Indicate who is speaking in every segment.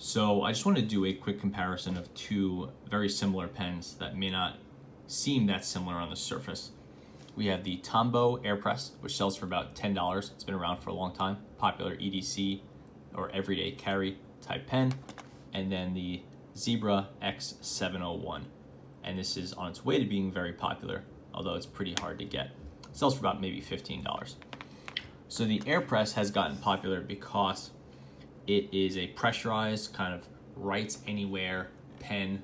Speaker 1: So I just want to do a quick comparison of two very similar pens that may not seem that similar on the surface. We have the TomBow AirPress, which sells for about $10. It's been around for a long time, popular EDC or everyday carry type pen. And then the Zebra X-701. And this is on its way to being very popular, although it's pretty hard to get. It sells for about maybe $15. So the AirPress has gotten popular because it is a pressurized kind of writes anywhere pen,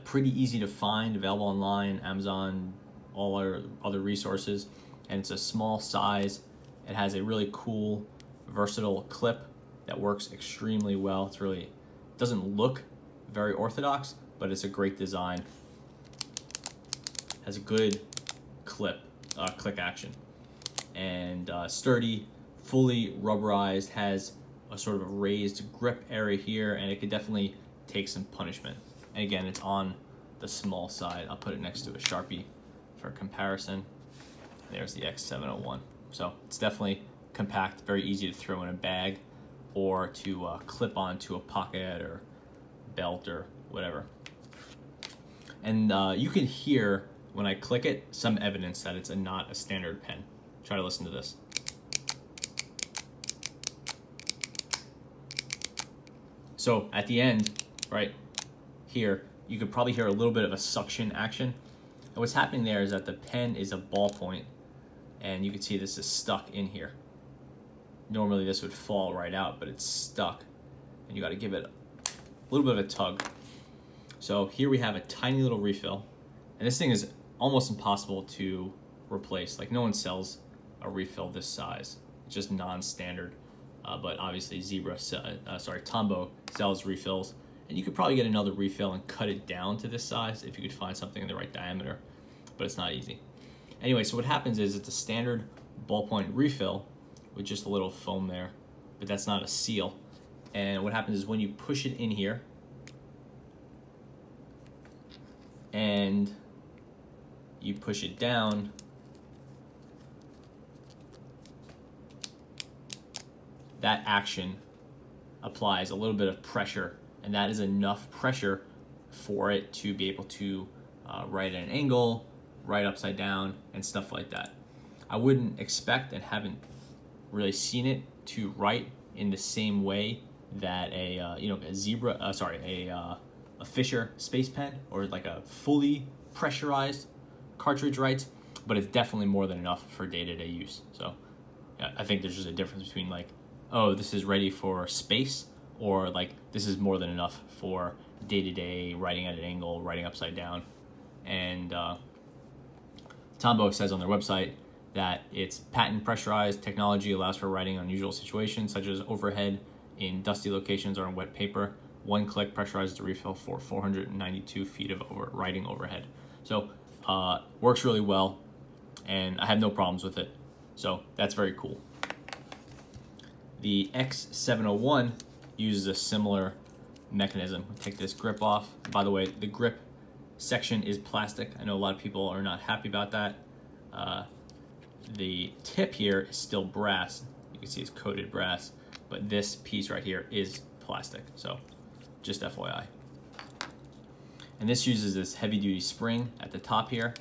Speaker 1: pretty easy to find, available online, Amazon, all our other resources, and it's a small size. It has a really cool, versatile clip that works extremely well. It's really, doesn't look very orthodox, but it's a great design. Has a good click action, and sturdy, fully rubberized, has a sort of a raised grip area here, and it could definitely take some punishment. And again, it's on the small side. I'll put it next to a Sharpie for comparison. There's the X-701. So it's definitely compact, very easy to throw in a bag or to clip onto a pocket or belt or whatever. And you can hear when I click it some evidence that it's not a standard pen. Try to listen to this. So at the end, right here, you could probably hear a little bit of a suction action. And what's happening there is that the pen is a ballpoint, and you can see this is stuck in here. Normally this would fall right out, but it's stuck, and you got to give it a little bit of a tug. So here we have a tiny little refill, and this thing is almost impossible to replace. Like, no one sells a refill this size. It's just non-standard. But obviously TomBow sells refills, and you could probably get another refill and cut it down to this size if you could find something in the right diameter, but it's not easy. Anyway, so what happens is it's a standard ballpoint refill with just a little foam there, but that's not a seal. And what happens is when you push it in here and you push it down, that action applies a little bit of pressure, and that is enough pressure for it to be able to write at an angle, write upside down, and stuff like that. I wouldn't expect, and haven't really seen it, to write in the same way that a Fisher space pen or like a fully pressurized cartridge writes, but it's definitely more than enough for day-to-day use. So yeah, I think there's just a difference between like, oh, this is ready for space, or like this is more than enough for day-to-day writing at an angle, writing upside down. And TomBow says on their website that its patent pressurized technology allows for writing in unusual situations such as overhead, in dusty locations, or on wet paper. One click pressurizes the refill for 492 feet of writing overhead. So works really well, and I have no problems with it. So that's very cool. The X-701 uses a similar mechanism. We'll take this grip off. By the way, the grip section is plastic. I know a lot of people are not happy about that. The tip here is still brass. You can see it's coated brass, but this piece right here is plastic. So just FYI. And this uses this heavy duty spring at the top here.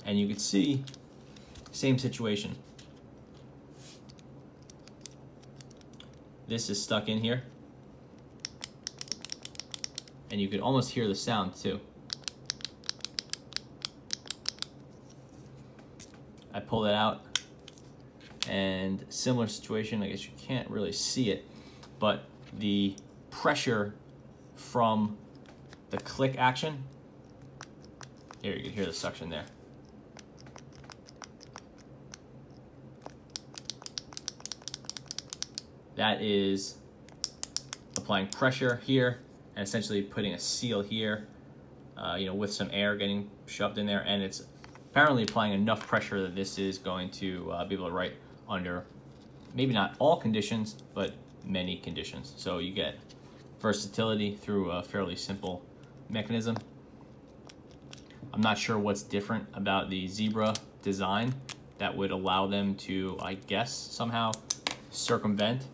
Speaker 1: And you can see, same situation. This is stuck in here, and you could almost hear the sound too. I pull it out, and similar situation. I guess you can't really see it, but the pressure from the click action, here you can hear the suction there. That is applying pressure here and essentially putting a seal here, with some air getting shoved in there, and it's apparently applying enough pressure that this is going to be able to write under maybe not all conditions, but many conditions. So you get versatility through a fairly simple mechanism. I'm not sure what's different about the Zebra design that would allow them to, I guess, somehow circumvent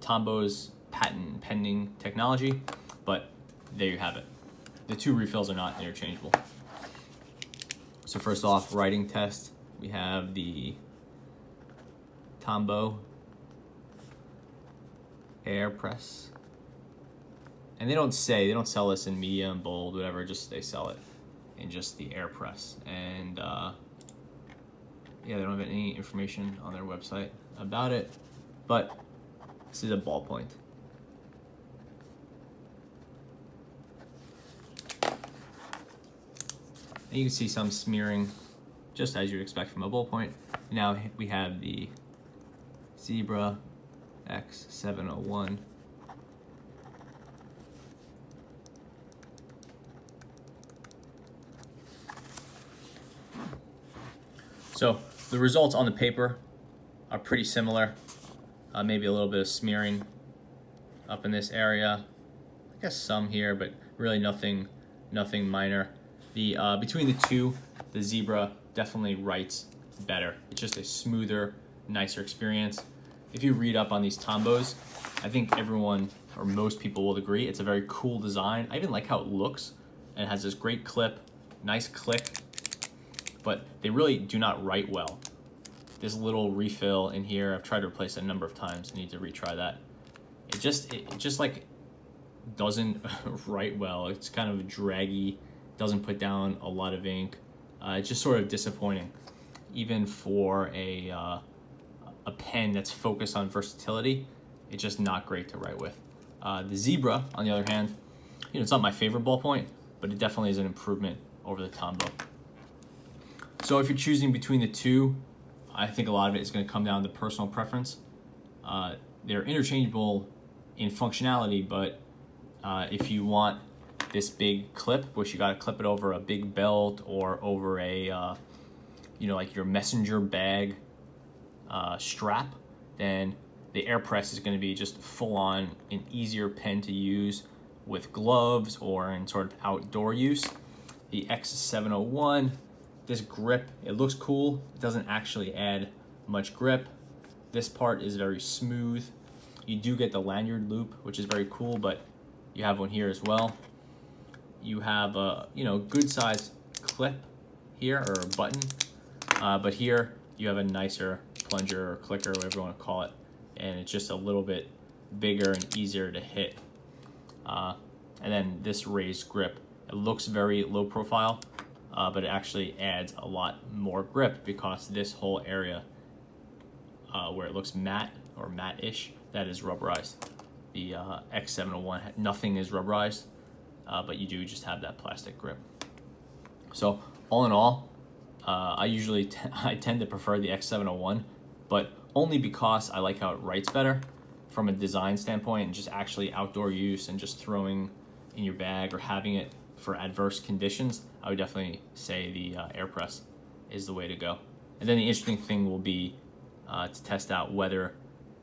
Speaker 1: TomBow's patent pending technology, but there you have it. The two refills are not interchangeable. So first off, writing test, we have the TomBow AirPress. And they don't sell this in medium, bold, whatever, just they sell it in just the AirPress. And yeah, they don't have any information on their website about it, but this is a ballpoint. And you can see some smearing, just as you'd expect from a ballpoint. Now we have the Zebra X-701. So the results on the paper are pretty similar. Maybe a little bit of smearing up in this area. I guess some here, but really nothing minor. The between the two, the Zebra definitely writes better. It's just a smoother, nicer experience. If you read up on these TomBows, I think everyone or most people will agree it's a very cool design. I even like how it looks, and it has this great clip, nice click, but they really do not write well. This little refill in here, I've tried to replace it a number of times. I need to retry that. It just like doesn't write well. It's kind of draggy, doesn't put down a lot of ink. It's just sort of disappointing, even for a pen that's focused on versatility. It's just not great to write with. The Zebra, on the other hand, it's not my favorite ballpoint, but it definitely is an improvement over the TomBow. So if you're choosing between the two, I think a lot of it is going to come down to personal preference. They're interchangeable in functionality, but if you want this big clip, which you got to clip it over a big belt or over a, like your messenger bag strap, then the AirPress is going to be just full on an easier pen to use with gloves or in sort of outdoor use. The X-701, this grip, it looks cool. It doesn't actually add much grip. This part is very smooth. You do get the lanyard loop, which is very cool, but you have one here as well. You have a good size clip here, or a button, but here you have a nicer plunger or clicker, whatever you want to call it, and it's just a little bit bigger and easier to hit. And then this raised grip, it looks very low profile, but it actually adds a lot more grip because this whole area where it looks matte or matte-ish, that is rubberized. The X-701, nothing is rubberized, but you do just have that plastic grip. So all in all, I tend to prefer the X-701, but only because I like how it writes better from a design standpoint and just actually outdoor use and just throwing in your bag or having it for adverse conditions. I would definitely say the AirPress is the way to go. And then the interesting thing will be to test out whether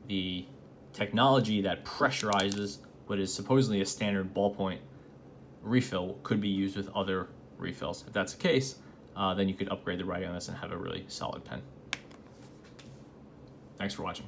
Speaker 1: the technology that pressurizes what is supposedly a standard ballpoint refill could be used with other refills. If that's the case, then you could upgrade the writing on this and have a really solid pen. Thanks for watching.